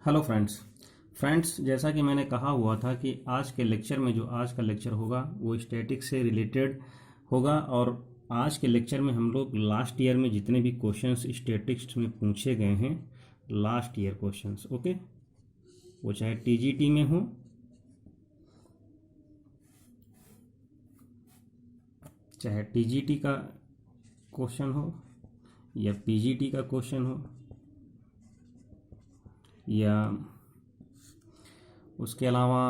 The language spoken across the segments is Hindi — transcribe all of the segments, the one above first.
हेलो फ्रेंड्स जैसा कि मैंने कहा हुआ था कि आज के लेक्चर में जो आज का लेक्चर होगा वो स्टैटिक्स से रिलेटेड होगा। और आज के लेक्चर में हम लोग लास्ट ईयर में जितने भी क्वेश्चंस स्टैटिक्स में पूछे गए हैं, लास्ट ईयर क्वेश्चंस, ओके, वो चाहे टीजीटी में हो, चाहे टीजीटी का क्वेश्चन हो या पीजीटी का क्वेश्चन हो या उसके अलावा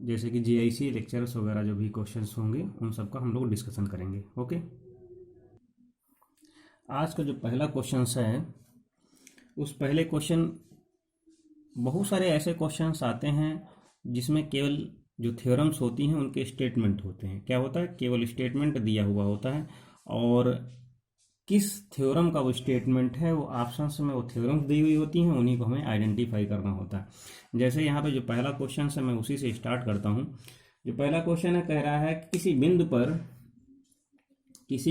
जैसे कि जीआईसी लेक्चर्स वगैरह जो भी क्वेश्चंस होंगे उन सब का हम लोग डिस्कशन करेंगे। ओके, आज का जो पहला क्वेश्चन है उस पहले क्वेश्चन, बहुत सारे ऐसे क्वेश्चंस आते हैं जिसमें केवल जो थ्योरम्स होती हैं उनके स्टेटमेंट होते हैं। क्या होता है? केवल स्टेटमेंट दिया हुआ होता है और किस थ्योरम का वो स्टेटमेंट है वो ऑप्शंस में वो थ्योरम्स दी हुई होती हैं, उन्हीं को हमें आइडेंटिफाई करना होता है। जैसे यहाँ पे जो पहला क्वेश्चन है मैं उसी से स्टार्ट करता हूँ। जो पहला क्वेश्चन है कह रहा है कि किसी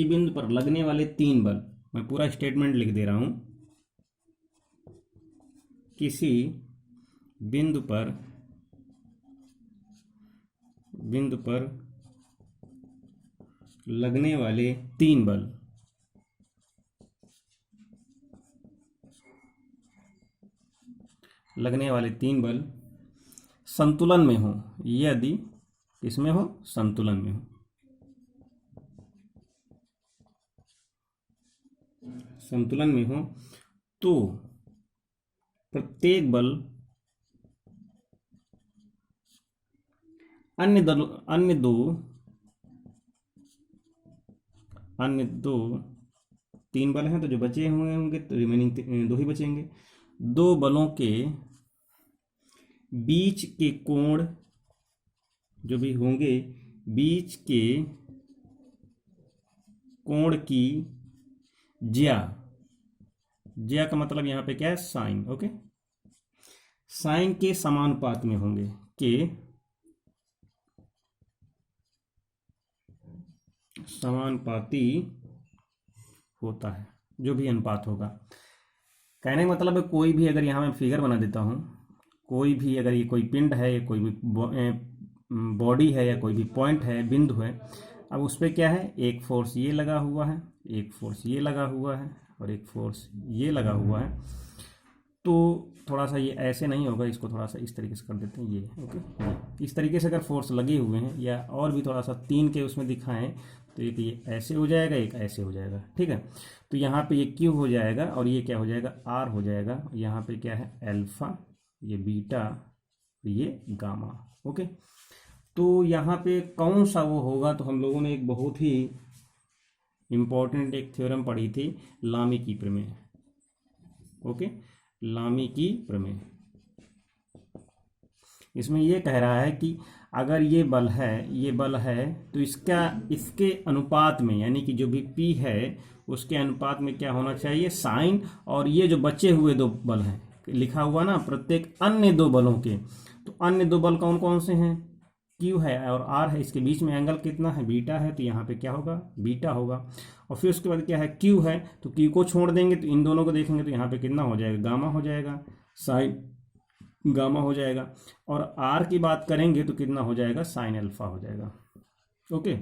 बिंदु पर लगने वाले तीन बल, मैं पूरा स्टेटमेंट लिख दे रहा हूँ। किसी बिंदु पर लगने वाले तीन बल संतुलन में हो, यदि किसमें हो? संतुलन में हो। संतुलन में हो तो प्रत्येक बल अन्य दो तीन बल हैं तो जो बचे हुए होंगे तो रिमेनिंग दो ही बचेंगे। दो बलों के बीच के कोण जो भी होंगे, बीच के कोण की ज्या, ज्या का मतलब यहां पे क्या है? साइन। ओके, साइन के समानुपात में होंगे, के समानुपाती होता है, जो भी अनुपात होगा। कहने का मतलब है कोई भी, अगर यहाँ मैं फिगर बना देता हूँ, कोई भी अगर ये कोई पिंड है या कोई भी बॉडी है या कोई भी पॉइंट है, बिंदु है, अब उस पर क्या है? एक फोर्स ये लगा हुआ है, एक फोर्स ये लगा हुआ है और एक फोर्स ये लगा हुआ है। तो थोड़ा सा ये ऐसे नहीं होगा, इसको थोड़ा सा इस तरीके से कर देते हैं, ये ओके। इस तरीके से अगर फोर्स लगे हुए हैं या और भी थोड़ा सा तीन के उसमें दिखाएं तो एक ये ऐसे हो जाएगा, एक ऐसे हो जाएगा, ठीक है। तो यहाँ पे ये क्यू हो जाएगा और ये क्या हो जाएगा? आर हो जाएगा। यहाँ पे क्या है? अल्फा, ये बीटा, ये गामा। ओके, तो यहाँ पे कौन सा वो होगा? तो हम लोगों ने एक बहुत ही इंपॉर्टेंट एक थ्योरम पढ़ी थी, लामी की प्रमेय। ओके, लामी की प्रमेय। इसमें ये कह रहा है कि अगर ये बल है तो इसके अनुपात में, यानी कि जो भी P है उसके अनुपात में क्या होना चाहिए? साइन। और ये जो बचे हुए दो बल हैं, लिखा हुआ ना, प्रत्येक अन्य दो बलों के, तो अन्य दो बल कौन कौन से हैं? Q है और R है, इसके बीच में एंगल कितना है? बीटा है, तो यहाँ पे क्या होगा? बीटा होगा। और फिर उसके बाद क्या है? Q है, तो Q को छोड़ देंगे तो इन दोनों को देखेंगे तो यहाँ पे कितना हो जाएगा? गामा हो जाएगा, साइन गामा हो जाएगा। और आर की बात करेंगे तो कितना हो जाएगा? साइन अल्फा हो जाएगा। ओके,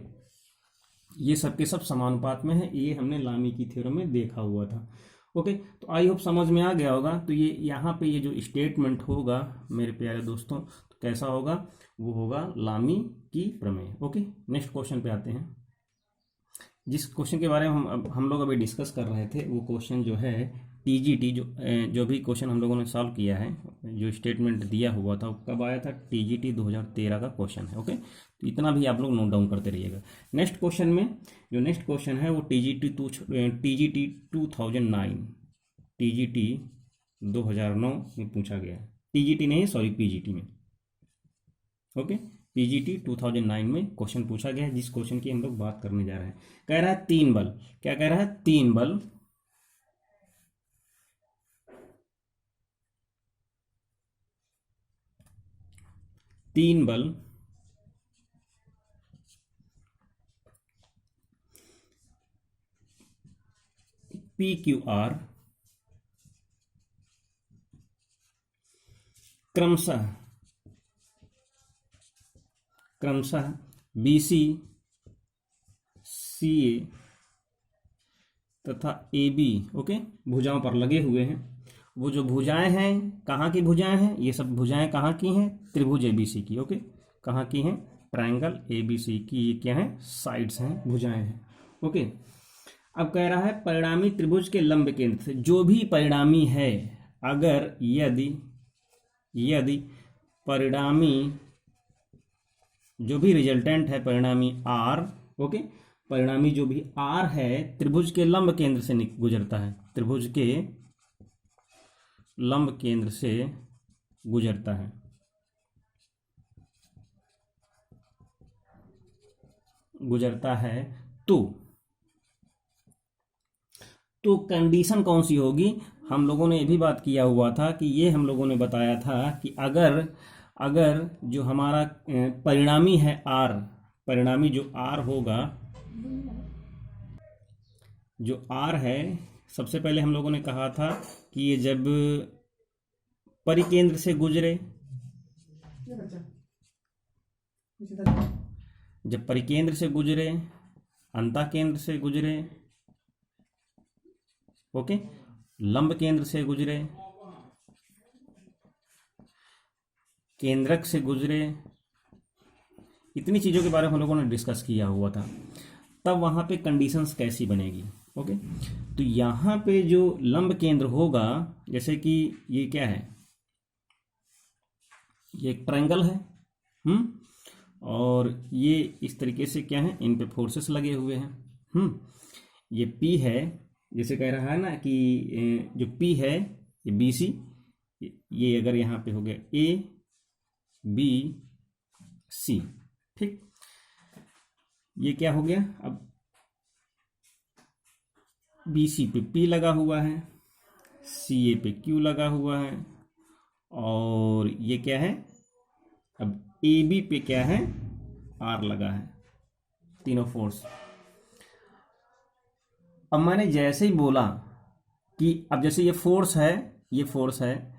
ये सब के सब समानुपात में है, ये हमने लामी की थ्योरम में देखा हुआ था। ओके, तो आई होप समझ में आ गया होगा। तो ये यहाँ पे ये जो स्टेटमेंट होगा मेरे प्यारे दोस्तों, तो कैसा होगा? वो होगा लामी की प्रमेय। ओके, नेक्स्ट क्वेश्चन पे आते हैं। जिस क्वेश्चन के बारे में हम लोग अभी डिस्कस कर रहे थे वो क्वेश्चन जो है टीजीटी, जो भी क्वेश्चन हम लोगों ने सॉल्व किया है, जो स्टेटमेंट दिया हुआ था वो कब आया था? टीजीटी 2013 का क्वेश्चन है। ओके, तो इतना भी आप लोग नोट डाउन करते रहिएगा। नेक्स्ट क्वेश्चन में, जो नेक्स्ट क्वेश्चन है वो टीजीटी 2009, टीजीटी 2009 में पूछा गया है। टीजीटी नहीं, सॉरी, पीजीटी में। ओके, पीजीटी 2009 में क्वेश्चन पूछा गया है, जिस क्वेश्चन की हम लोग बात करने जा रहे हैं। कह रहा है तीन बल, क्या कह रहा है? तीन बल तीन बल पी क्यू आर क्रमशः BC, CA तथा AB, ओके, भुजाओं पर लगे हुए हैं। वो जो भुजाएं हैं, कहाँ की भुजाएं हैं? ये सब भुजाएं कहाँ की हैं? त्रिभुज ABC की, ओके, कहाँ की हैं? ट्रायंगल ABC की। ये क्या है? साइड्स हैं, भुजाएं हैं, ओके। अब कह रहा है परिणामी त्रिभुज के लंब केंद्र से, जो भी परिणामी है, अगर यदि परिणामी जो भी रिजल्टेंट है परिणामी R, ओके, परिणामी जो भी R है त्रिभुज के लंब केंद्र से गुजरता है, त्रिभुज के लंब केंद्र से गुजरता है, तो कंडीशन कौन सी होगी? हम लोगों ने ये भी बात किया हुआ था कि ये हम लोगों ने बताया था कि अगर जो हमारा परिणामी है R, परिणामी जो R होगा, जो R है, सबसे पहले हम लोगों ने कहा था कि ये जब परिकेंद्र से गुजरे, जब परिकेंद्र से गुजरे, अंतःकेंद्र से गुजरे, ओके, लंब केंद्र से गुजरे, केंद्रक से गुजरे, इतनी चीज़ों के बारे में हम लोगों ने डिस्कस किया हुआ था। तब वहाँ पे कंडीशंस कैसी बनेगी, ओके। तो यहाँ पे जो लंब केंद्र होगा, जैसे कि ये क्या है, ये एक ट्रायंगल है, और ये इस तरीके से क्या है, इन पे फोर्सेस लगे हुए हैं, ये P है, जैसे कह रहा है ना कि जो P है ये BC, ये अगर यहाँ पे हो गया ABC, ठीक, ये क्या हो गया, अब BC पे P लगा हुआ है, CA पे Q लगा हुआ है, और ये क्या है, अब AB पे क्या है, R लगा है, तीनों फोर्स। अब मैंने जैसे ही बोला कि अब जैसे ये फोर्स है,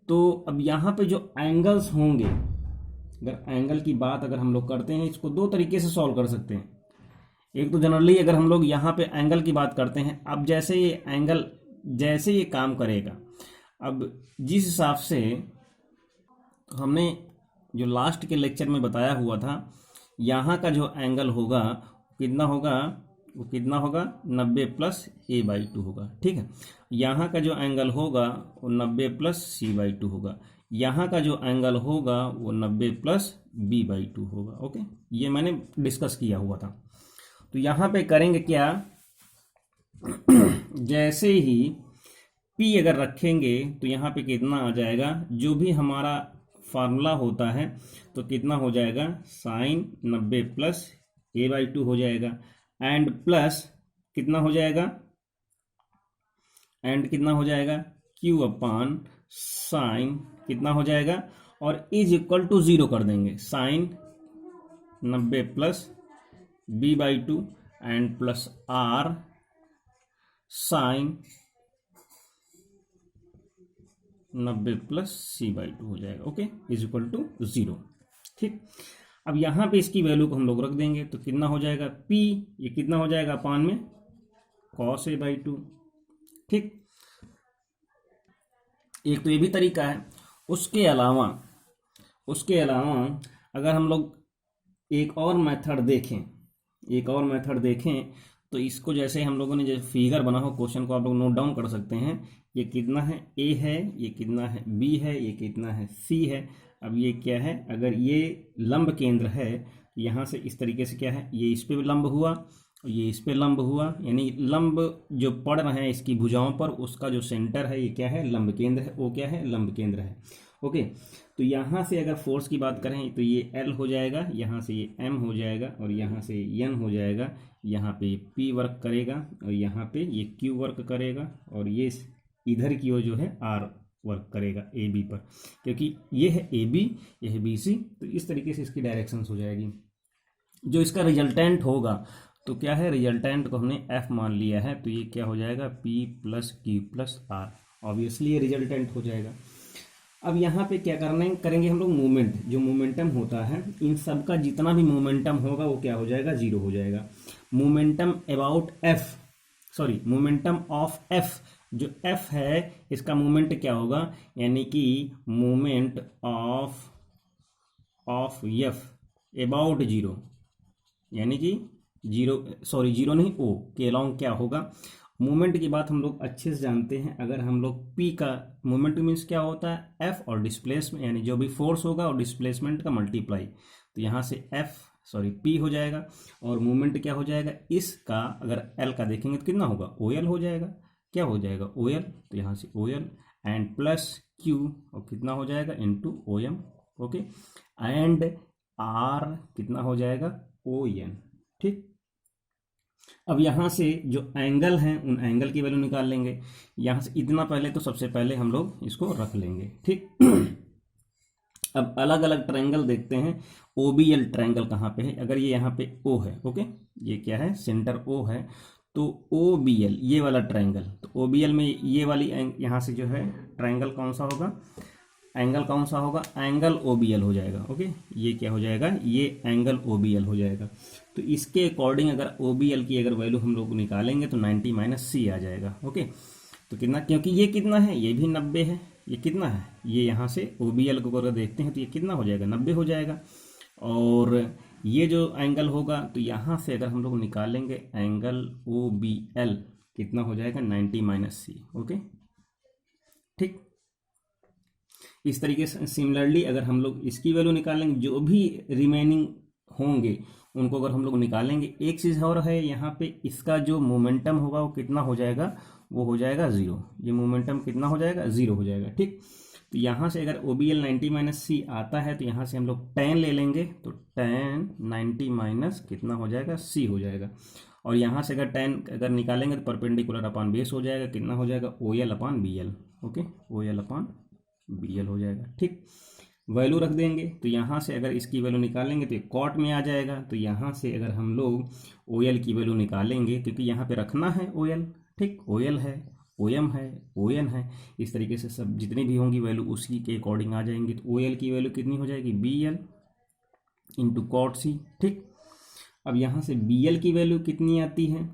तो अब यहाँ पे जो एंगल्स होंगे, अगर एंगल की बात अगर हम लोग करते हैं, इसको दो तरीके से सॉल्व कर सकते हैं। एक तो जनरली अगर हम लोग यहाँ पे एंगल की बात करते हैं, अब जैसे ये एंगल, जैसे ये काम करेगा, अब जिस हिसाब से हमने जो लास्ट के लेक्चर में बताया हुआ था, यहाँ का जो एंगल होगा कितना होगा, वो कितना होगा, 90 प्लस A/2 होगा, ठीक है। यहाँ का जो एंगल होगा वो 90 प्लस C/2 होगा, यहाँ का जो एंगल होगा वो 90 प्लस B/2 होगा, ओके। ये मैंने डिस्कस किया हुआ था। तो यहाँ पे करेंगे क्या, जैसे ही P अगर रखेंगे तो यहाँ पे कितना आ जाएगा, जो भी हमारा फार्मूला होता है, तो कितना हो जाएगा, साइन 90 प्लस A/2 हो जाएगा, एंड प्लस कितना हो जाएगा, एंड कितना हो जाएगा, Q अपान साइन कितना हो जाएगा, और इज इक्वल टू 0 कर देंगे, sine 90 plus B/2 and plus R sine 90 plus C/2 हो जाएगा, ओके, इज इक्वल टू 0, ठीक। अब यहाँ पे इसकी वैल्यू को हम लोग रख देंगे, तो कितना हो जाएगा, P, ये कितना हो जाएगा अपान में cos A/2, ठीक। एक तो ये भी तरीका है। उसके अलावा अगर हम लोग एक और मेथड देखें, तो इसको जैसे हम लोगों ने जैसे फिगर बना हो, क्वेश्चन को आप लोग नोट डाउन कर सकते हैं। ये कितना है, A है, ये कितना है, B है, ये कितना है, C है। अब ये क्या है, अगर ये लंब केंद्र है, यहाँ से इस तरीके से क्या है, ये इस पे लंब हुआ, ये इस पे लंब हुआ, यानी लंब जो पड़ रहे हैं इसकी भुजाओं पर, उसका जो सेंटर है ये क्या है, लंब केंद्र है, वो क्या है, लंब केंद्र है, ओके। तो यहाँ से अगर फोर्स की बात करें तो ये L हो जाएगा, यहाँ से ये M हो जाएगा, और यहाँ से N हो जाएगा, यहाँ पे P वर्क करेगा, और यहाँ पे ये Q वर्क करेगा, और ये इधर की ओर जो है R वर्क करेगा AB पर, क्योंकि ये है AB, ये है BC, तो इस तरीके से इसकी डायरेक्शंस हो जाएगी। जो इसका रिजल्टेंट होगा, तो क्या है, रिजल्टेंट को हमने F मान लिया है, तो ये क्या हो जाएगा, P plus Q plus R, obviously ये रिजल्टेंट हो जाएगा। अब यहाँ पे क्या करेंगे हम लोग, मोमेंट, जो मोमेंटम होता है इन सब का जितना भी मोमेंटम होगा वो क्या हो जाएगा, जीरो हो जाएगा। Momentum about F, sorry momentum of F, जो एफ है इसका मोमेंट क्या होगा, यानी कि moment of F about zero, यानी कि जीरो, सॉरी जीरो नहीं, ओ के अलॉन्ग क्या होगा। मोमेंट की बात हम लोग अच्छे से जानते हैं। अगर हम लोग पी का मोमेंट मीन्स क्या होता है, एफ और डिस्प्लेसमेंट, यानी जो भी फोर्स होगा और डिस्प्लेसमेंट का मल्टीप्लाई, तो यहाँ से पी हो जाएगा और मोमेंट क्या हो जाएगा इसका, अगर एल का देखेंगे तो कितना होगा, ओ एल हो जाएगा। क्या हो जाएगा, ओ एल, तो यहाँ से O L and plus Q और कितना हो जाएगा into O M, okay, and R कितना हो जाएगा, ओ एन। ठीक, अब यहाँ से जो एंगल हैं उन एंगल की वैल्यू निकाल लेंगे। यहाँ से इतना पहले तो सबसे पहले हम लोग इसको रख लेंगे। ठीक, अब अलग अलग ट्रायंगल देखते हैं। ओबीएल ट्रायंगल कहाँ पे है, अगर ये यहाँ पे ओ है, ओके, ये क्या है, सेंटर ओ है, तो ओबीएल ये वाला ट्रायंगल, तो ओबीएल में ये वाली यहाँ से जो है ट्रायंगल कौन सा होगा, एंगल कौन सा होगा, एंगल ओबीएल हो जाएगा। ओके, ये क्या हो जाएगा, ये एंगल ओबीएल हो जाएगा। तो इसके अकॉर्डिंग अगर ओबीएल की अगर वैल्यू हम लोग निकालेंगे तो 90 माइनस सी आ जाएगा। ओके, तो कितना, क्योंकि ये कितना है, ये भी 90 है, ये कितना है, ये यहाँ से ओबीएल को अगर देखते हैं तो ये कितना हो जाएगा, 90 हो जाएगा। और ये जो एंगल होगा तो यहाँ से अगर हम लोग निकालेंगे एंगल ओबीएल कितना हो जाएगा, 90 माइनस सी। ओके, ठीक, इस तरीके से सिमिलरली अगर हम लोग इसकी वैल्यू निकालेंगे, जो भी रिमेनिंग होंगे उनको अगर हम लोग निकालेंगे। एक चीज़ और है यहाँ पे, इसका जो मोमेंटम होगा वो कितना हो जाएगा, वो हो जाएगा जीरो। ये मोमेंटम कितना हो जाएगा, जीरो हो जाएगा। ठीक, तो यहाँ से अगर OBL 90 माइनस सी आता है तो यहाँ से हम लोग tan ले लेंगे, तो tan 90 माइनस कितना हो जाएगा, सी हो जाएगा। और यहाँ से अगर tan अगर निकालेंगे तो परपेंडिकुलर अपॉन बेस हो जाएगा, कितना हो जाएगा, OL upon BL। Okay, OL upon BL हो जाएगा। ठीक, वैल्यू रख देंगे, तो यहाँ से अगर इसकी वैल्यू निकालेंगे तो ये कॉट में आ जाएगा। तो यहाँ से अगर हम लोग OL की वैल्यू निकालेंगे, क्योंकि यहाँ पे रखना है OL, ठीक, OL है, OM है, ON है, इस तरीके से सब जितनी भी होंगी वैल्यू उसी के अकॉर्डिंग आ जाएंगी। तो OL की वैल्यू कितनी हो जाएगी, BL इंटू कॉट सी। ठीक, अब यहाँ से BL की वैल्यू कितनी आती है,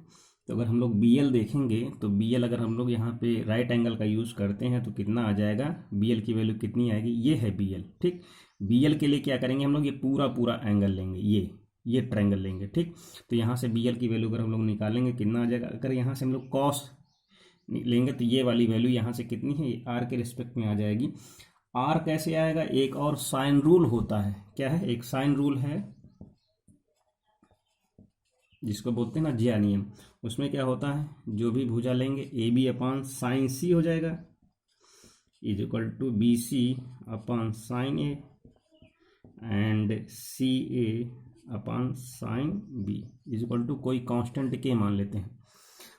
तो अगर हम लोग BL देखेंगे तो BL अगर हम लोग यहाँ पे राइट एंगल का यूज़ करते हैं तो कितना आ जाएगा, BL की वैल्यू कितनी आएगी, ये है BL। ठीक, BL के लिए क्या करेंगे हम लोग, ये पूरा पूरा एंगल लेंगे, ये ट्रायंगल लेंगे। ठीक, तो यहाँ से BL की वैल्यू अगर हम लोग निकालेंगे कितना आ जाएगा, अगर यहाँ से हम लोग कॉस लेंगे तो ये वाली वैल्यू यहाँ से कितनी है, ये आर के रिस्पेक्ट में आ जाएगी। आर कैसे आएगा, एक और साइन रूल होता है, क्या है, एक साइन रूल है जिसको बोलते हैं ना जिया नियम। उसमें क्या होता है, जो भी भुजा लेंगे A B upon sine C हो जाएगा, is equal to B C upon sine A and C A upon sine B is equal to कोई कांस्टेंट के मान लेते हैं।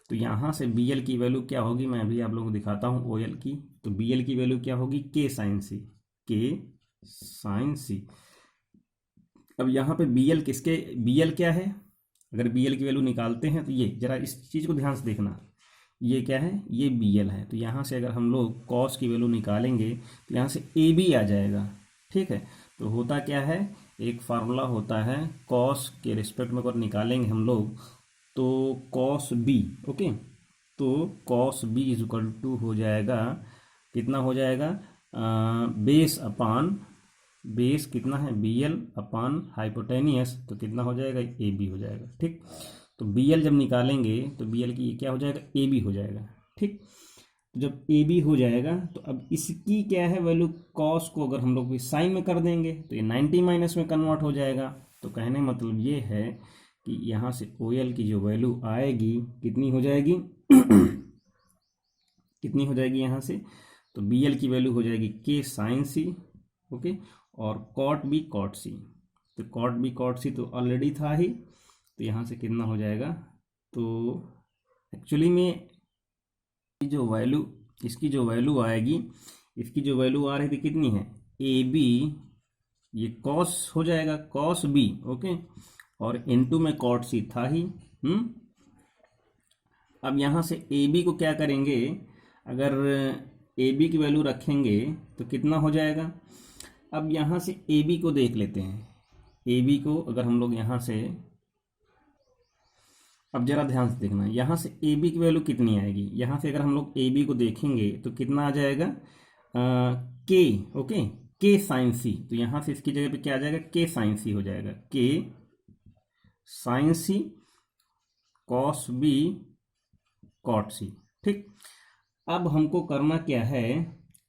तो यहाँ से BL की वैल्यू क्या होगी, मैं अभी आप लोगों को दिखाता हूँ OL की। तो BL की वैल्यू क्या होगी, के साइन सी, के साइन सी। अब यहाँ पे BL किसके, BL क्या है, अगर BL की वैल्यू निकालते हैं तो ये जरा इस चीज़ को ध्यान से देखना, ये क्या है, ये BL है। तो यहाँ से अगर हम लोग कॉस की वैल्यू निकालेंगे तो यहाँ से AB आ जाएगा। ठीक है, तो होता क्या है, एक फार्मूला होता है कॉस के रिस्पेक्ट में अगर निकालेंगे हम लोग तो कॉस बी। ओके, तो cos B is equal to हो जाएगा, कितना हो जाएगा, बेस अपॉन बेस कितना है, BL अपॉन हाइपोटेनियस, तो कितना हो जाएगा, AB हो जाएगा। ठीक, तो BL जब निकालेंगे तो BL की क्या हो जाएगा, AB हो जाएगा। ठीक, तो जब AB हो जाएगा तो अब इसकी क्या है वैल्यू, कॉस को अगर हम लोग साइन में कर देंगे तो ये 90 माइनस में कन्वर्ट हो जाएगा। तो कहने मतलब ये है कि यहाँ से OL की जो वैल्यू आएगी कितनी हो जाएगी कितनी हो जाएगी यहाँ से, तो BL की वैल्यू हो जाएगी के साइन सी। ओके, और कॉट बी कॉट सी, तो कॉट बी कॉट सी तो ऑलरेडी था ही, तो यहाँ से कितना हो जाएगा, तो एक्चुअली में जो वैल्यू, इसकी जो वैल्यू आएगी, इसकी जो वैल्यू आ रही थी कितनी है, AB, ये कॉस हो जाएगा, कॉस B। ओके, और इनटू में कॉट सी था ही। अब यहाँ से AB को क्या करेंगे, अगर ए बी की वैल्यू रखेंगे तो कितना हो जाएगा। अब यहाँ से ए बी को देख लेते हैं। ए बी को अगर हम लोग यहाँ से, अब जरा ध्यान से देखना, यहाँ से ए बी की वैल्यू कितनी आएगी। यहाँ से अगर हम लोग ए बी को देखेंगे तो कितना आ जाएगा, के, ओके, के साइन सी। तो यहाँ से इसकी जगह पे क्या आ जाएगा, के साइन सी हो जाएगा, के sign C cos be cot C. ठीक, अब हमको करना क्या है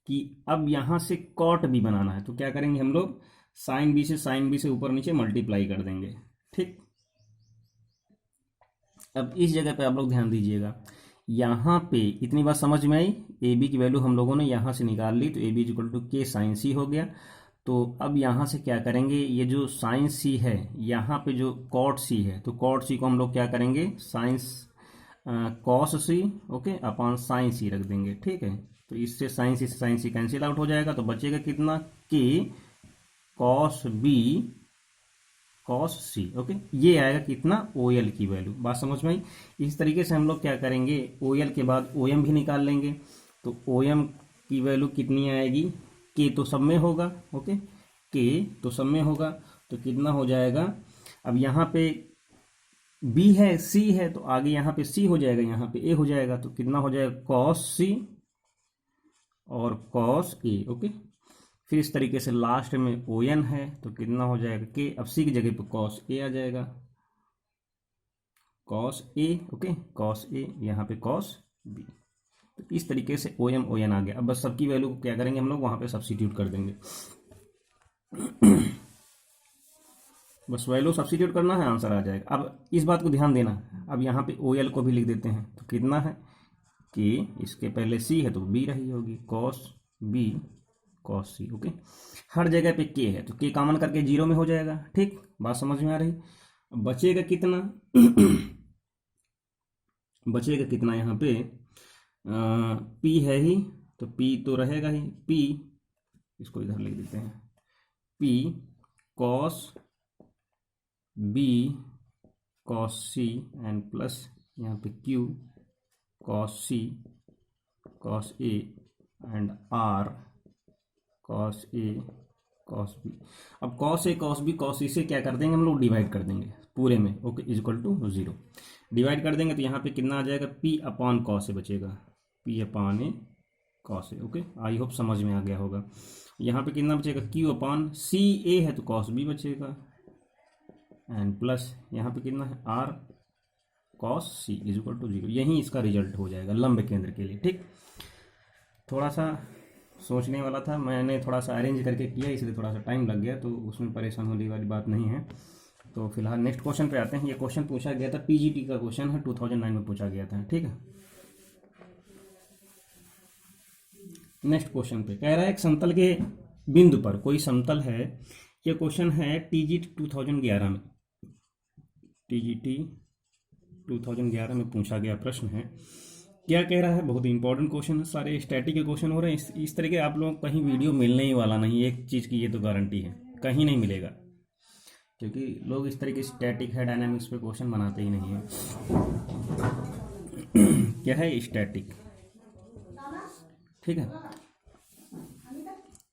कि अब यहाँ से कॉट बी बनाना है। तो क्या करेंगे हम लोग, साइन बी से ऊपर नीचे मल्टीप्लाई कर देंगे। ठीक, अब इस जगह पे आप लोग ध्यान दीजिएगा, यहाँ पे इतनी बात समझ में आई। ए बी की वैल्यू हम लोगों ने यहाँ से निकाल ली, तो ए बी इक्वल टू के साइन सी हो गया। तो अब यहाँ से क्या करेंगे, ये जो साइन सी है, यहाँ पे जो कॉट सी है, तो कॉट सी को हम लोग क्या करेंगे, साइंस कॉस सी, ओके, अपॉन साइन सी रख देंगे। ठीक है, तो इससे साइन सी कैंसिल आउट हो जाएगा, तो बचेगा कितना, के कॉस बी कॉस सी। ओके, ये आएगा कितना, ओ एल की वैल्यू। बात समझ में आई। इस तरीके से हम लोग क्या करेंगे, ओ एल के बाद ओ एम भी निकाल लेंगे। तो ओ एम की वैल्यू कितनी आएगी, के तो सब में होगा, ओके, के तो सब में होगा, तो कितना हो जाएगा। अब यहाँ पे बी है, सी है, तो आगे यहाँ पे सी हो जाएगा, यहाँ पे ए हो जाएगा, तो कितना हो जाएगा, कॉस सी और कॉस ए। ओके, फिर इस तरीके से लास्ट में ओ एन है, तो कितना हो जाएगा, के, अब सी की जगह पे कॉस ए आ जाएगा, cos A, okay, cos A, यहाँ पे कॉस बी। तो इस तरीके से ओ एन आ गया। अब बस सबकी वैल्यू को क्या करेंगे हम लोग, वहाँ पे सब्स्टिट्यूट कर देंगे। बस वैल्यू सब्स्टिट्यूट करना है, आंसर आ जाएगा। अब इस बात को ध्यान देना, अब यहाँ पे ओ एल को भी लिख देते हैं। तो कितना है, कि इसके पहले सी है तो बी रही होगी, कॉस बी कॉस सी। ओके, हर जगह पे के है, तो के कॉमन करके 0 में हो जाएगा। ठीक, बात समझ में आ रही। बचेगा कितना बचेगा कितना, यहाँ पे पी है ही, तो पी तो रहेगा ही, पी, इसको इधर लिख देते हैं, P cos B cos C and plus यहाँ पे Q cos C cos A and R cos A cos B. अब cos A cos B cos C से क्या कर देंगे हम लोग, डिवाइड कर देंगे पूरे में। Okay, is equal to 0 divide कर देंगे, तो यहाँ पे कितना आ जाएगा, पी अपॉन कॉस ए बचेगा, P upon A cos A. Okay, I hope समझ में आ गया होगा। यहाँ पे कितना बचेगा, क्यू अपॉन सी ए है तो कॉस बी बचेगा, एंड प्लस यहाँ पे कितना है, R cos C is equal to 0। यही इसका रिजल्ट हो जाएगा लंब केंद्र के लिए। ठीक, थोड़ा सा सोचने वाला था, मैंने थोड़ा सा अरेंज करके किया, इसलिए थोड़ा सा टाइम लग गया, तो उसमें परेशान होने वाली बात नहीं है। तो फिलहाल नेक्स्ट क्वेश्चन पे आते हैं। ये क्वेश्चन पूछा गया था, पीजीटी का क्वेश्चन है, 2009 में पूछा गया था। ठीक है, नेक्स्ट क्वेश्चन पे कह रहा है, एक समतल के बिंदु पर कोई समतल है। ये क्वेश्चन है टीजीटी 2011 में, टीजीटी 2011 में पूछा गया प्रश्न है। क्या कह रहा है, बहुत इंपॉर्टेंट क्वेश्चन है, सारे स्टैटिक के क्वेश्चन हो रहे हैं। इस तरह के आप लोगों को कहीं वीडियो मिलने ही वाला नहीं, एक चीज़ की ये तो गारंटी है, कहीं नहीं मिलेगा, क्योंकि लोग इस तरह के स्टैटिक है, डायनामिक्स पे क्वेश्चन बनाते ही नहीं है। क्या है स्टैटिक, ठीक है,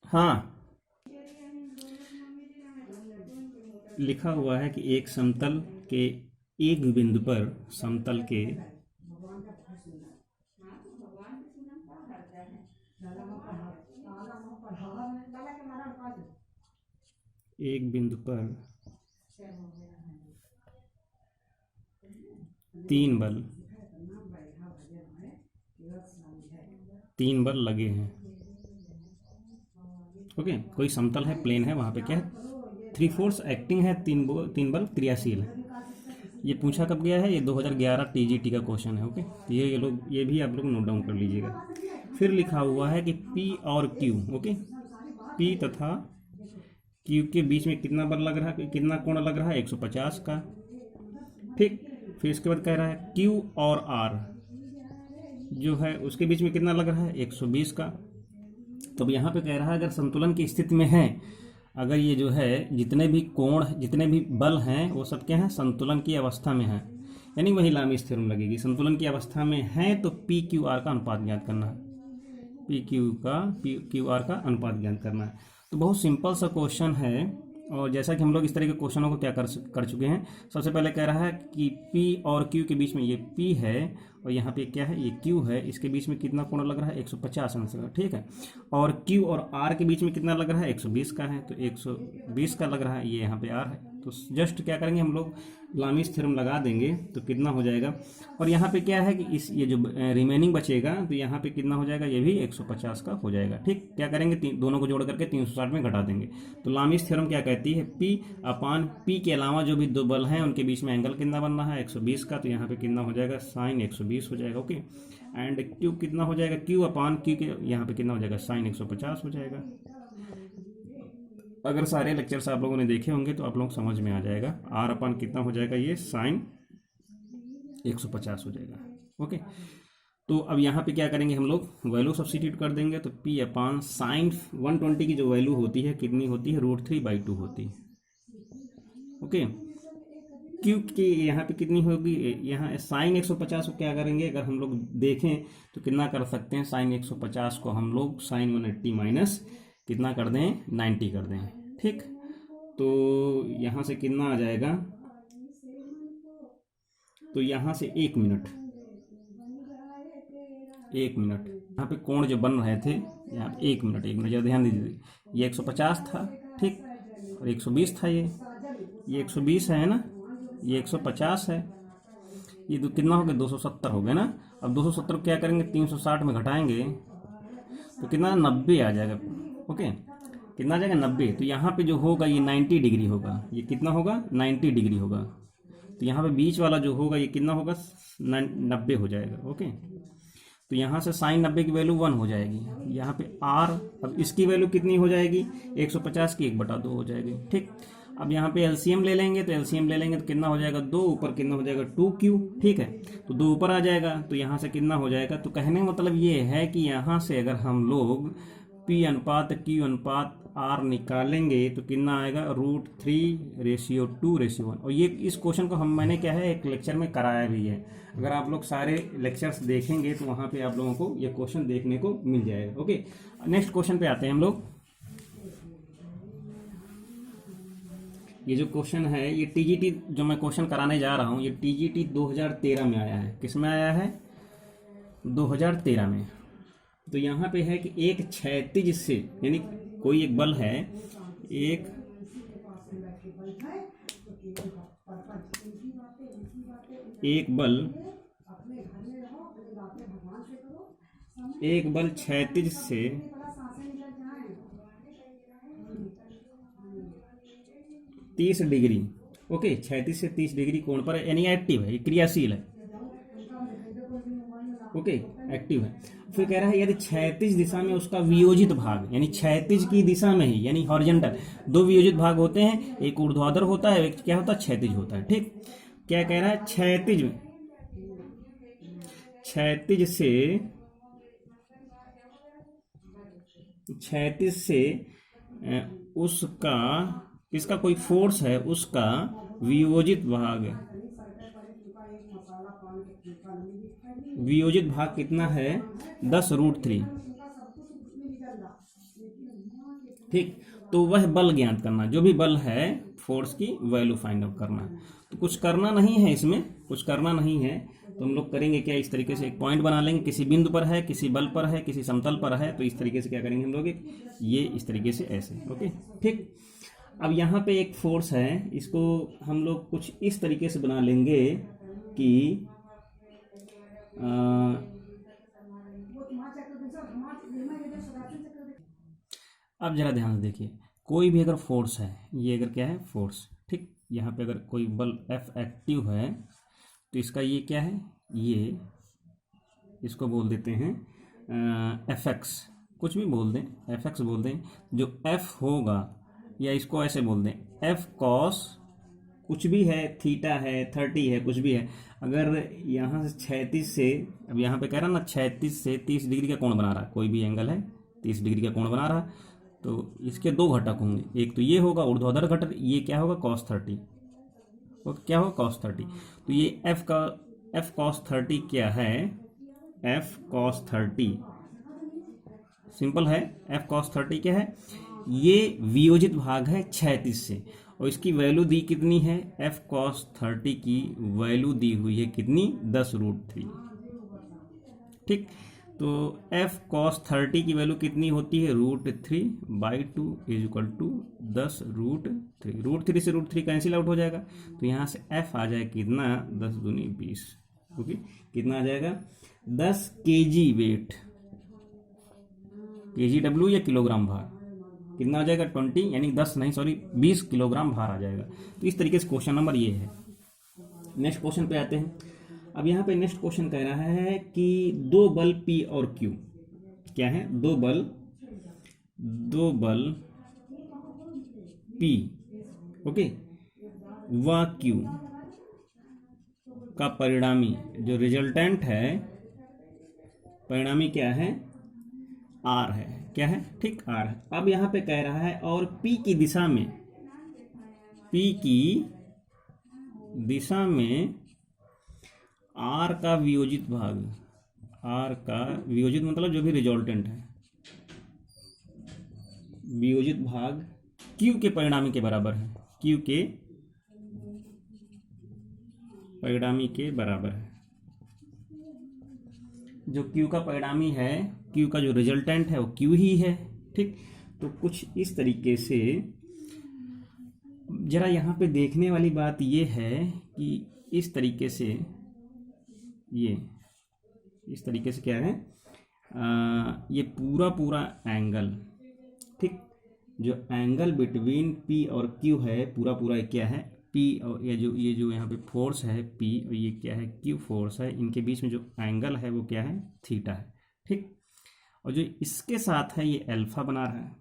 हाँ, लिखा हुआ है कि एक समतल के एक बिंदु पर समतल के एक बिंदु पर तीन बल लगे हैं। ओके, कोई समतल है, प्लेन है, वहां पे क्या है, 3 फोर्स एक्टिंग है, तीन बल क्रियाशील है। ये पूछा कब गया है, ये 2011 टीजीटी का क्वेश्चन है। ओके, तो ये भी आप लोग नोट डाउन कर लीजिएगा। फिर लिखा हुआ है कि पी और क्यू, ओके, पी तथा क्यू के बीच में कितना बल लग रहा है, कितना कोण लग रहा है, 150 का। ठीक, फिर इसके बाद कह रहा है क्यू और आर जो है उसके बीच में कितना लग रहा है, 120 का। तो यहाँ पे कह रहा है अगर संतुलन की स्थिति में है, अगर ये जो है जितने भी कोण, जितने भी बल हैं, वो सब क्या है, संतुलन की अवस्था में है, यानी वही लामीस थ्योरम लगेगी। संतुलन की अवस्था में है तो पी क्यू आर का अनुपात ज्ञात करना है। पी क्यू आर का अनुपात ज्ञात करना है। तो बहुत सिंपल सा क्वेश्चन है, और जैसा कि हम लोग इस तरह के क्वेश्चनों को क्या कर चुके हैं। सबसे पहले कह रहा है कि P और Q के बीच में ये P है और यहाँ पे क्या है, ये Q है, इसके बीच में कितना कोण लग रहा है, 150 अंश का, ठीक है। और Q और R के बीच में कितना लग रहा है, 120 का है, तो 120 का लग रहा है, ये यहाँ पे R है। तो जस्ट क्या करेंगे हम लोग, लामीस थ्योरम लगा देंगे तो कितना हो जाएगा। और यहाँ पे क्या है कि इस ये जो रिमेनिंग बचेगा तो यहाँ पे कितना हो जाएगा, ये भी 150 का हो जाएगा, ठीक। क्या करेंगे, दोनों को जोड़ करके 360 में घटा देंगे। तो लामीस थ्योरम क्या कहती है, P अपान P के अलावा जो भी दो बल हैं उनके बीच में एंगल कितना बन रहा है, 120 का, तो यहाँ पे कितना हो जाएगा, साइन 120 हो जाएगा, ओके। एंड Q कितना हो जाएगा, Q अपान Q के यहाँ पे कितना हो जाएगा, साइन 150 हो जाएगा। अगर सारे लेक्चर्स आप लोगों ने देखे होंगे तो आप लोग समझ में आ जाएगा। R अपान कितना हो जाएगा, ये साइन 150 हो जाएगा, ओके। तो अब यहाँ पे क्या करेंगे हम लोग, वैल्यू सब्स्टिट्यूट कर देंगे। तो P अपान साइन 120 की जो वैल्यू होती है कितनी होती है, √3/2 होती है, ओके। Q की यहाँ पे कितनी होगी, यहाँ साइन 150 को क्या करेंगे, अगर हम लोग देखें तो कितना कर सकते हैं, साइन 150 को हम लोग साइन 180 माइनस कितना कर दें, 90 कर दें, ठीक। तो यहाँ से कितना आ जाएगा, तो यहाँ से 1 मिनट यहाँ पे कोण जो बन रहे थे, यहाँ पे 1 मिनट जरा ध्यान दीजिए, ये 150 था, ठीक, और 120 था, ये 120 है ना, ये 150 है, ये कितना हो गया, 270 हो गया ना। अब 270 क्या करेंगे, 360 में घटाएंगे तो कितना, 90 आ जाएगा, ओके। कितना आ जाएगा, 90। तो यहाँ पे जो होगा ये 90 डिग्री होगा, ये कितना होगा, 90 डिग्री होगा। तो यहाँ पे बीच वाला जो होगा ये कितना होगा, 90 हो जाएगा, ओके। तो यहाँ से साइन 90 की वैल्यू 1 हो जाएगी। यहाँ पे R, अब इसकी वैल्यू कितनी हो जाएगी, 150 की 1/2 हो जाएगी, ठीक। अब यहाँ पे एलसीएम ले लेंगे, तो एलसीएम ले लेंगे तो कितना हो जाएगा, 2 ऊपर कितना हो जाएगा, 2Q, ठीक है। तो 2 ऊपर आ जाएगा, तो यहाँ से कितना हो जाएगा। तो कहने का मतलब ये है कि यहाँ से अगर हम लोग P अनुपात Q अनुपात R निकालेंगे तो कितना आएगा, √3:2:1। और ये इस क्वेश्चन को मैंने क्या है, एक लेक्चर में कराया भी है। अगर आप लोग सारे लेक्चर्स देखेंगे तो वहाँ पे आप लोगों को ये क्वेश्चन देखने को मिल जाएगा, ओके। नेक्स्ट क्वेश्चन पे आते हैं हम लोग। ये जो क्वेश्चन है, ये TGT जो मैं क्वेश्चन कराने जा रहा हूँ, ये TGT 2013 में आया है। किस में आया है, 2013 में। तो यहाँ पे है कि एक क्षैतिज से, यानी कोई एक बल है, एक बल क्षैतिज से 30 डिग्री, ओके, क्षैतिज से 30 डिग्री कोण पर है, यानी एक्टिव है, क्रियाशील है, ओके, एक्टिव है। फिर कह रहा है यदि क्षैतिज दिशा में उसका वियोजित भाग, यानी क्षैतिज की दिशा में ही, यानी हॉरिजॉन्टल, 2 वियोजित भाग होते हैं, एक ऊर्ध्वाधर होता है, एक क्या होता है, क्षैतिज होता है, ठीक। क्या कह रहा है, क्षैतिज से उसका, इसका कोई फोर्स है, उसका वियोजित भाग कितना है, 10√3, ठीक। तो वह बल ज्ञात करना, जो भी बल है, फोर्स की वैल्यू फाइंड आउट करना। तो कुछ करना नहीं है, इसमें कुछ करना नहीं है। तो हम लोग करेंगे क्या, इस तरीके से एक पॉइंट बना लेंगे, किसी बिंदु पर है, किसी बल पर है, किसी समतल पर है, तो इस तरीके से क्या करेंगे हम लोग, ये इस तरीके से ऐसे, ओके, ठीक। अब यहाँ पे एक फोर्स है, इसको हम लोग कुछ इस तरीके से बना लेंगे कि अब जरा ध्यान से देखिए, कोई भी अगर फोर्स है, ये अगर क्या है, फोर्स, ठीक। यहाँ पे अगर कोई बल F एक्टिव है तो इसका ये क्या है, ये इसको बोल देते हैं Fx, कुछ भी बोल दें, Fx बोल दें। जो F होगा, या इसको ऐसे बोल दें, F cos कुछ भी है, थीटा है, 30 है, कुछ भी है। अगर यहाँ से क्षैतिज से, अब यहाँ पे कह रहा ना, क्षैतिज से 30 डिग्री का कोण बना रहा है, कोई भी एंगल है 30 डिग्री का कोण बना रहा है, तो इसके 2 घटक होंगे, एक तो ये होगा ऊर्ध्वाधर घटक, ये क्या होगा, cos 30, और क्या होगा, cos 30। तो ये F cos 30 क्या है, F cos 30 सिंपल है। एफ कॉस 30 क्या है, ये वियोजित भाग है क्षैतिज से, और इसकी वैल्यू दी कितनी है, एफ कॉस 30 की वैल्यू दी हुई है कितनी, 10√3। ठीक, तो एफ कॉस 30 की वैल्यू कितनी होती है, √3/2 इज इक्वल टू 10√3। √3 से √3 कैंसिल आउट हो जाएगा, तो यहाँ से एफ आ जाएगा कितना, 10 दूनी 20। ओके, कितना आ जाएगा, 10 kg वेट, kgw या किलोग्राम भार, कितना आ जाएगा 20, यानी 10 नहीं सॉरी 20 किलोग्राम भार आ जाएगा। तो इस तरीके से क्वेश्चन नंबर ये है। नेक्स्ट क्वेश्चन पे आते हैं। अब यहाँ पे नेक्स्ट क्वेश्चन कह रहा है कि दो बल P और Q, क्या है, दो बल P, ओके, व Q का परिणामी जो रिजल्टेंट है, परिणामी क्या है, R है, क्या है, ठीक, R है। अब यहाँ पे कह रहा है और P की दिशा में, P की दिशा में R का वियोजित भाग, R का वियोजित मतलब जो भी रिजल्टेंट है, वियोजित भाग Q के परिणामी के बराबर है, Q के परिणामी के बराबर है। जो Q का परिणामी है, Q का जो रिजल्टेंट है वो Q ही है। ठीक, तो कुछ इस तरीके से जरा यहाँ पे देखने वाली बात ये है कि इस तरीके से, ये इस तरीके से क्या है, ये पूरा एंगल, ठीक, जो एंगल बिटवीन P और Q है पूरा क्या है, P और ये जो यहाँ पे फोर्स है P और ये क्या है Q फोर्स है, इनके बीच में जो एंगल है वो क्या है, थीटा है। ठीक, और जो इसके साथ है ये अल्फा बना रहा है।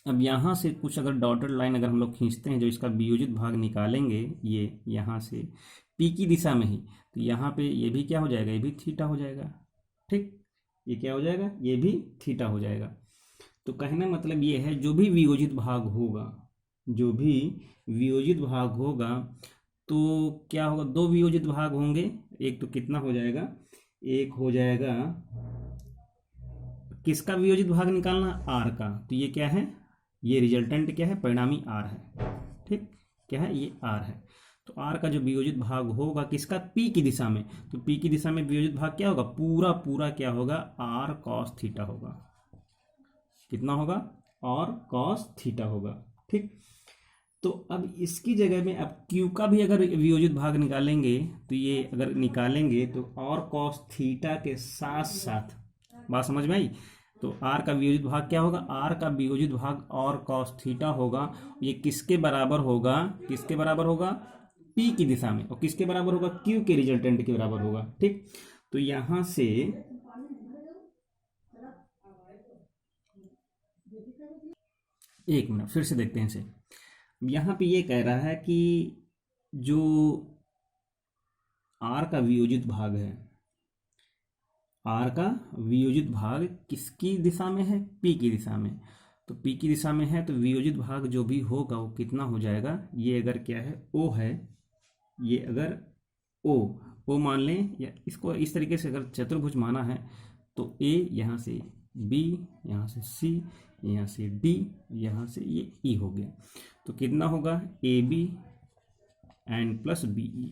अब यहाँ से कुछ अगर डॉटेड लाइन अगर हम लोग खींचते हैं, जो इसका वियोजित भाग निकालेंगे, ये यहाँ से P की दिशा में ही, तो यहाँ पे ये भी क्या हो जाएगा, ये भी थीटा हो जाएगा। ठीक, ये क्या हो जाएगा, ये भी थीटा हो जाएगा। तो कहने मतलब ये है, जो भी वियोजित भाग होगा, जो भी वियोजित भाग होगा, तो क्या होगा, दो वियोजित भाग होंगे, एक तो कितना हो जाएगा, एक हो जाएगा किसका वियोजित भाग निकालना, R का, तो ये क्या है, ये रिजल्टेंट क्या है, परिणामी R है। ठीक, क्या है, ये R है। तो R का जो वियोजित भाग होगा किसका, P की दिशा में, तो P की दिशा में वियोजित भाग क्या होगा, पूरा क्या होगा, R cos थीटा होगा। कितना होगा, R cos थीटा होगा। ठीक, तो अब इसकी जगह में अब Q का भी अगर वियोजित भाग निकालेंगे, तो ये अगर निकालेंगे तो R cos थीटा के साथ साथ, बात समझ में आई, तो R का वियोजित भाग क्या होगा, R का वियोजित भाग R cos थीटा होगा। ये किसके बराबर होगा, किसके बराबर होगा, P की दिशा में, और किसके बराबर होगा, Q के रिजल्टेंट के बराबर होगा। ठीक, तो यहां से एक मिनट फिर से देखते हैं इसे। यहाँ पे ये कह रहा है कि जो R का वियोजित भाग है, R का वियोजित भाग किसकी दिशा में है, P की दिशा में, तो P की दिशा में है, तो वियोजित भाग जो भी होगा वो कितना हो जाएगा, ये अगर क्या है O है, ये अगर O मान लें, या इसको इस तरीके से अगर चतुर्भुज माना है, तो A यहाँ से B, यहाँ से C, यहाँ से D, यहाँ से ये E हो गया, तो कितना होगा, AB एंड प्लस BE।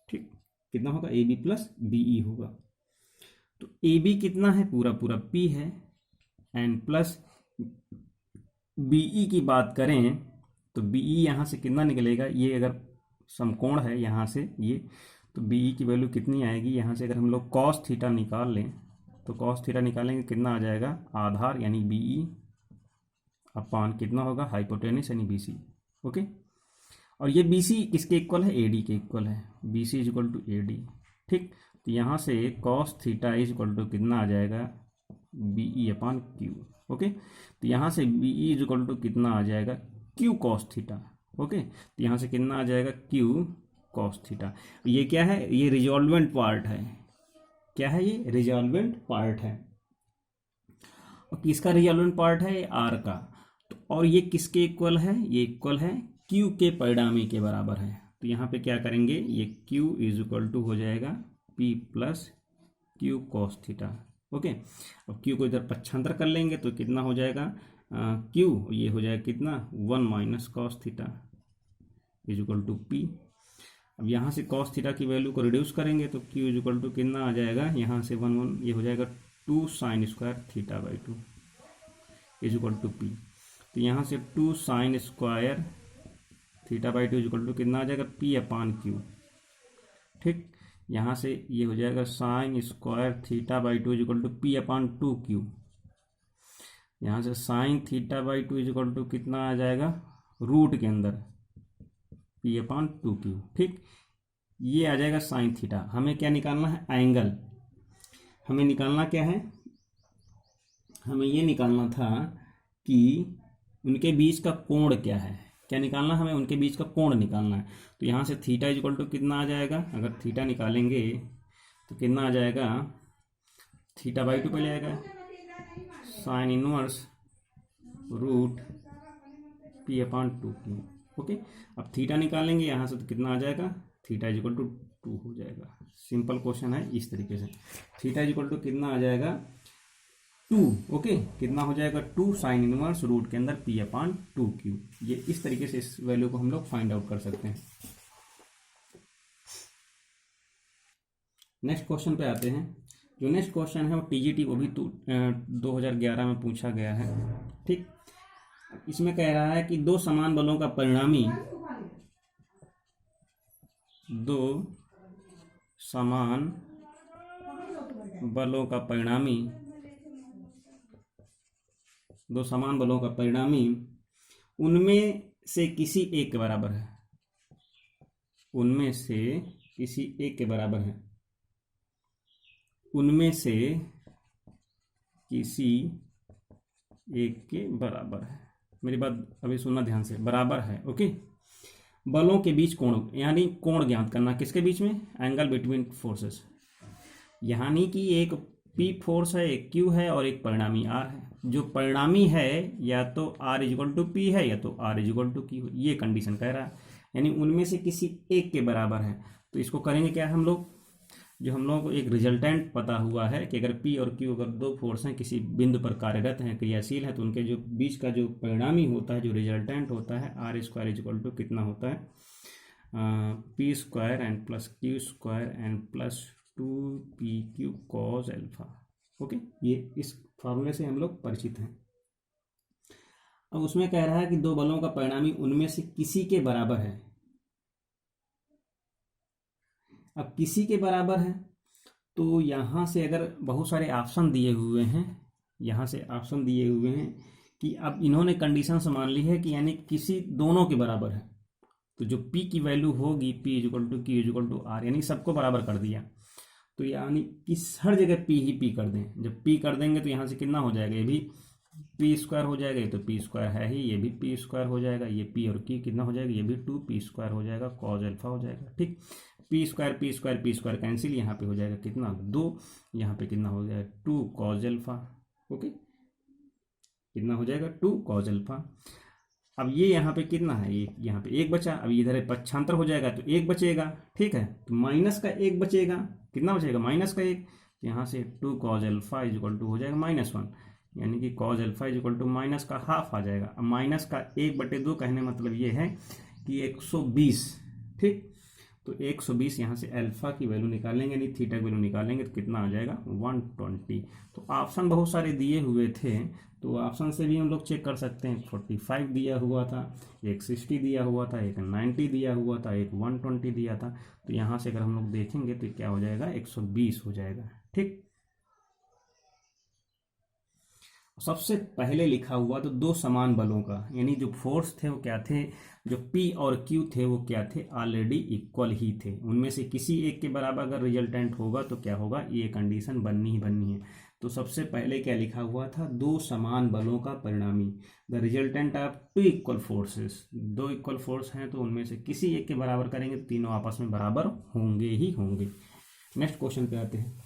ठीक, कितना होगा, AB प्लस BE होगा। तो AB कितना है, पूरा P है, एंड प्लस BE की बात करें तो BE यहाँ से कितना निकलेगा, ये अगर समकोण है यहाँ से ये, तो BE की वैल्यू कितनी आएगी, यहाँ से अगर हम लोग cos थीटा निकाल लें, तो cos थीटा निकालेंगे कितना आ जाएगा, आधार यानी BE अपान कितना होगा, हाइपोटेनिस यानी BC। ओके, और ये BC किसके इक्वल है, AD के इक्वल है, BC is equal to AD। ठीक, तो यहाँ से cos theta is equal to कितना आ जाएगा, BE अपान Q। ओके, तो यहाँ से BE इज इक्वल टू कितना आ जाएगा, Q cos थीटा। ओके, तो यहाँ से कितना आ जाएगा, Q cos थीटा। ये क्या है, ये रिजॉल्वेंट पार्ट है, क्या है, ये रिजॉल्वेंट पार्ट है। और किसका रिजॉल्वेंट पार्ट है, ये R का। तो और ये किसके इक्वल है, ये इक्वल है Q के परिणामी के बराबर है। तो यहाँ पे क्या करेंगे, ये Q इज इक्वल टू हो जाएगा P plus Q cos theta. Okay, अब क्यू को इधर पक्षांतर कर लेंगे तो कितना हो जाएगा, क्यू ये हो जाएगा कितना 1 minus cos theta is equal to P. अब यहाँ से कॉस थीटा की वैल्यू को रिड्यूस करेंगे तो क्यू इज इक्वल टू कितना आ जाएगा, यहाँ से 1 ये हो जाएगा 2 sine square theta by 2 is equal to P. तो यहाँ से 2 sine square theta by 2 is equal to कितना आ जाएगा, पी अपान क्यू। ठीक, यहाँ से ये हो जाएगा sine square theta by 2 is equal to P upon 2 Q. यहाँ से sine theta by 2 is equal to कितना आ जाएगा, रूट के अंदर पी अपान 2 क्यू। ठीक, ये आ जाएगा साइन थीटा। हमें क्या निकालना है, एंगल। हमें निकालना क्या है, हमें ये निकालना था कि उनके बीच का कोण क्या है। क्या निकालना, हमें उनके बीच का कोण निकालना है। तो यहाँ से थीटा इज इक्वल टू कितना आ जाएगा, अगर थीटा निकालेंगे तो कितना आ जाएगा, थीटा बाई 2 पहले आएगा sine inverse root P upon 2 Q. Okay, अब थीटा निकालेंगे यहाँ से तो कितना आ जाएगा, थीटा इज इक्वल टू 2 हो जाएगा। सिंपल क्वेश्चन है इस तरीके से। थीटा इज इक्वल टू कितना आ जाएगा 2। ओके, कितना हो जाएगा 2 साइन इनवर्स रूट के अंदर पी अपान 2 क्यू। ये इस तरीके से इस वैल्यू को हम लोग फाइंड आउट कर सकते हैं। नेक्स्ट क्वेश्चन पे आते हैं। जो नेक्स्ट क्वेश्चन है वो टीजीटी, वो भी 2011 में पूछा गया है। ठीक, इसमें कह रहा है कि दो समान बलों का परिणामी, दो समान बलों का परिणामी, दो समान बलों का परिणामी उनमें से किसी एक के बराबर है, उनमें से किसी एक के बराबर है, उनमें से किसी एक के बराबर है। मेरी बात अभी सुनना ध्यान से, बराबर है। ओके, बलों के बीच कोण, यानी कोण ज्ञात करना, किसके बीच में, एंगल बिटवीन फोर्सेस। यानी कि एक पी फोर्स है, एक क्यू है और एक परिणामी आर है। जो परिणामी है या तो R is equal to P है या तो R is equal to Q, ये कंडीशन कह रहा है। यानी उनमें से किसी एक के बराबर है। तो इसको करेंगे क्या हम लोग, जो हम लोगों को एक रिजल्टेंट पता हुआ है कि अगर पी और क्यू अगर दो फोर्स हैं, किसी बिंदु पर कार्यरत हैं, क्रियाशील है, तो उनके जो बीच का जो परिणामी होता है, जो रिजल्टेंट होता है, R square is equal to कितना होता है, P square and plus Q square and plus 2pq cos alpha. Okay, ये इस फॉर्मूले से हम लोग परिचित हैं। अब उसमें कह रहा है कि दो बलों का परिणामी उनमें से किसी के बराबर है। अब किसी के बराबर है तो यहां से अगर बहुत सारे ऑप्शन दिए हुए हैं, यहां से ऑप्शन दिए हुए हैं कि अब इन्होंने कंडीशन से मान ली है कि यानी किसी दोनों के बराबर है। तो जो p की वैल्यू होगी, p is equal to q is equal to r, यानी सबको बराबर कर दिया। तो यानी किस हर जगह p ही p कर दें। जब p कर देंगे तो यहाँ से कितना हो जाएगा, ये भी p स्क्वायर हो जाएगा, ये तो p स्क्वायर है ही, ये भी p स्क्वायर हो जाएगा, ये p और q कितना हो जाएगा, ये भी 2p स्क्वायर हो जाएगा, cos अल्फा हो जाएगा। ठीक, p स्क्वायर कैंसिल, यहाँ पे हो जाएगा कितना 2, यहाँ पे कितना हो जाएगा 2 cos अल्फा। ओके, कितना हो जाएगा 2 cos अल्फा। अब ये यहाँ पे कितना है, एक यहाँ पे एक बचा। अब इधर पक्षांतर हो जाएगा तो एक बचेगा। ठीक है, तो माइनस का एक बचेगा, कितना बचेगा माइनस का एक। यहाँ से 2 cos alpha is equal to हो जाएगा -1, यानी कि cos alpha is equal to minus का हाफ आ जाएगा। अब माइनस का 1/2 कहने मतलब ये है कि 120। ठीक, तो 120 यहाँ से अल्फा की वैल्यू निकालेंगे, नहीं थीटा की वैल्यू निकालेंगे तो कितना आ जाएगा 120। तो ऑप्शन बहुत सारे दिए हुए थे, तो ऑप्शन से भी हम लोग चेक कर सकते हैं। 45 दिया हुआ था, एक 60 दिया हुआ था, एक 90 दिया हुआ था, एक 120 दिया था। तो यहाँ से अगर हम लोग देखेंगे तो क्या हो जाएगा 120 हो जाएगा। ठीक, सबसे पहले लिखा हुआ तो दो समान बलों का, यानी जो फोर्स थे वो क्या थे, जो P और Q थे वो क्या थे, ऑलरेडी इक्वल ही थे। उनमें से किसी एक के बराबर अगर रिजल्टेंट होगा तो क्या होगा, ये कंडीशन बननी ही बननी है। तो सबसे पहले क्या लिखा हुआ था, दो समान बलों का परिणामी, the resultant of two equal forces. दो इक्वल फोर्स हैं तो उनमें से किसी एक के बराबर करेंगे तो तीनों आपस में बराबर होंगे ही होंगे। नेक्स्ट क्वेश्चन पे आते हैं।